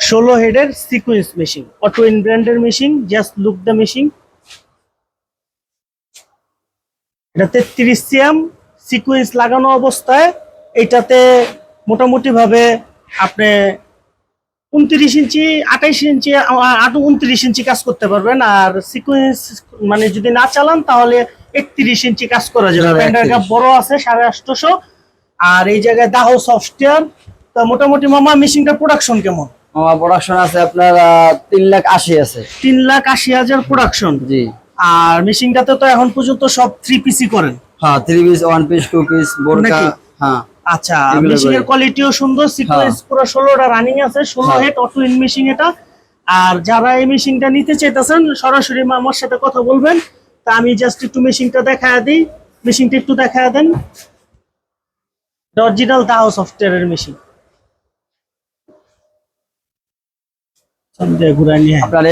16 হেডের sequence machine, auto in ব্র্যান্ডের machine. Just look the machine. এটা 33 CM sequence লাগানো অবস্থায়। এটাতে মোটামুটি ভাবে আপনি 29 ইঞ্চি 28 ইঞ্চি 29 ইঞ্চি কাজ করতে পারবেন। আর সিকোয়েন্স মানে যদি না চালান তাহলে 31 ইঞ্চি কাজ করা যাবে। প্যান্ডার কাপ বড় আছে 850। আর এই জায়গায় দাহ সফটওয়্যার। তো মোটামুটি মামা মেশিনটা প্রোডাকশন কেমন? মামা প্রোডাকশন আছে আপনার 3,80,000 আছে। 3,80,000 প্রোডাকশন। জি। আর মেশিনটাতে তো এখন পর্যন্ত সব 3 পিসি করেন। হ্যাঁ 3 পিস 1 পিস 2 পিস বোরকা। হ্যাঁ আচ্ছা, মেশিনের কোয়ালিটিও সুন্দর। সিকোয়েন্স পুরো 16টা রানিং আছে। 16 হেড অটো ইন মেশিন এটা। আর যারা এই মেশিনটা নিতে চাইতেছেন সরাসরি আমার সাথে কথা বলবেন। তা আমি জাস্ট একটু মেশিনটা দেখায় দিই। মেশিনটা একটু দেখায় দেন। অরিজিনাল দাহ সফটওয়্যারের মেশিন। আপনার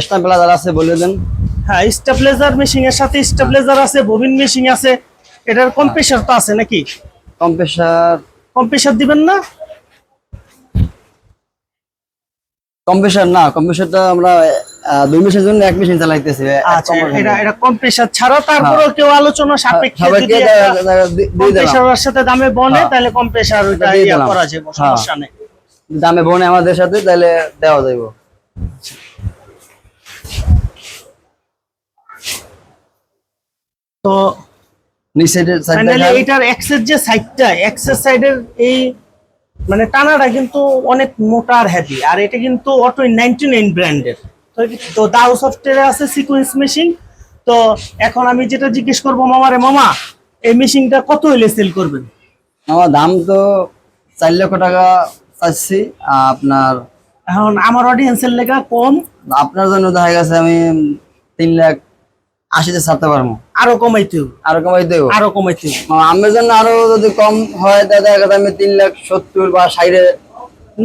স্টেবিলাইজার আছে বলে দেন। হ্যাঁ, স্টেবিলাইজার মেশিন এর সাথে স্টেবিলাইজার আছে, ববিন মেশিন আছে। এটার কম্প্রেসার তো আছে নাকি? কম্প্রেসার দিবেন না? কম্প্রেসারটা আমরা 2 মেশিনের জন্য 1 মেশিন চালাইতেছি। আচ্ছা, এটা কম্প্রেসার ছাড়া তারপরে কেউ আলোচনা সাপেক্ষে যদি কম্প্রেসারের সাথে দামে বনে তাহলে কম্প্রেসার ওইটা করা যাবে, সমস্যা নেই। দামে বনে আমাদের সাথে তাহলে দেওয়া যাবে। তো ফাইনালি এটার এক্সের যে সাইডটা, এক্সের সাইডের এই মানে টানাটা কিন্তু অনেক মোটা আর হেভি। আর এটা কিন্তু অটো 99 ব্র্যান্ডের। তো দাহ সফটওয়্যারে আছে সিকোয়েন্স মেশিন। তো এখন আমি যেটা জিজ্ঞেস করবো মামারে, মামা এই মেশিনটা কত হইলে সেল করবেন? আমার দাম তো 4 লক্ষ টাকা চাচ্ছি। আপনার এখন আমার অডিয়েন্সের লেখা কম, আপনার জন্য দেখা গেছে আমি 3,80,000 ছাড়তে পারবো। আরো কমাইতে আমার জন্য আরো যদি কম হয় দেখা গেছে আমি 3,70,000 বা 60।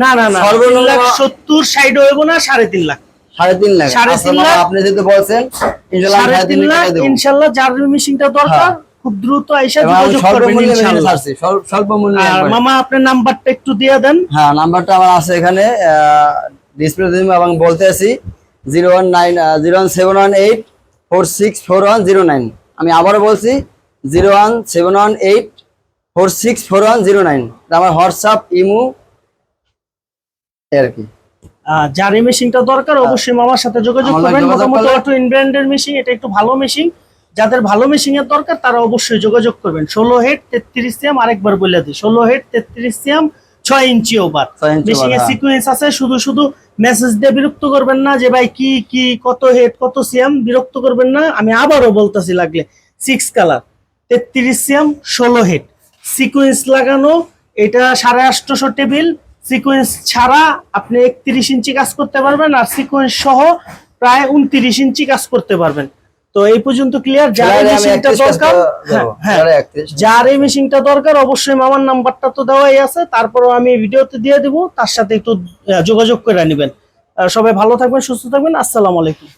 না 3,70,000 হইব না, 3.5 লাখ। 3.5 লাখ আপনি যেহেতু বলছেন ইনশাআল্লাহ। যার মেশিনটা দরকার খুব দ্রুত আইসা যোগাযোগ করবেন ইনশাআল্লাহ। স্বল্প মূল্যে। মামা আপনার নাম্বারটা একটু দিয়ে দেন। হ্যাঁ, নাম্বারটা আমার আছে এখানে ডিসপ্লে দিন এবং বলতে আছি 01718464109। আমি আবারও বলছি 01718464109। আমার হোয়াটসঅ্যাপ ইমো আর কি। যার এই মেশিনটা দরকার অবশ্যই মামার সাথে যোগাযোগ করবেন। মোটামুটি অটো ইন ব্র্যান্ডের মেশিন, এটা একটু ভালো মেশিন। যাদের ভালো মেশিনের দরকার তারা অবশ্যই যোগাযোগ করবেন। 16 হেড 33 সিএম, আরেকবার বলে দিই 16 হেড 33 সিএম 6 ইঞ্চি ওভার। মেশিনের সিকোয়েন্স আছে। শুধু মেসেজ দিয়ে বিরক্ত করবেন না যে ভাই কি কত হেড কত সিএম, বিরক্ত করবেন না। আমি আবারও বলতেছি লাগলে 6 কালার 33 সিএম 16 হেড সিকোয়েন্স লাগানো। এটা 850 টেবিল। সিকোয়েন্স ছাড়া আপনি 31 ইঞ্চি কাজ করতে পারবেন, আর সিকোয়েন্স সহ প্রায় 29 ইঞ্চি কাজ করতে পারবেন। তো এই পর্যন্ত ক্লিয়ার। যার এই মেশিনটা দরকার অবশ্যই মামার নাম্বারটা তো দেওয়াই আছে, তারপরও আমি ভিডিওতে দিয়ে দেবো, তার সাথে একটু যোগাযোগ করে নেবেন। সবাই ভালো থাকবেন, সুস্থ থাকবেন। আসসালামু আলাইকুম।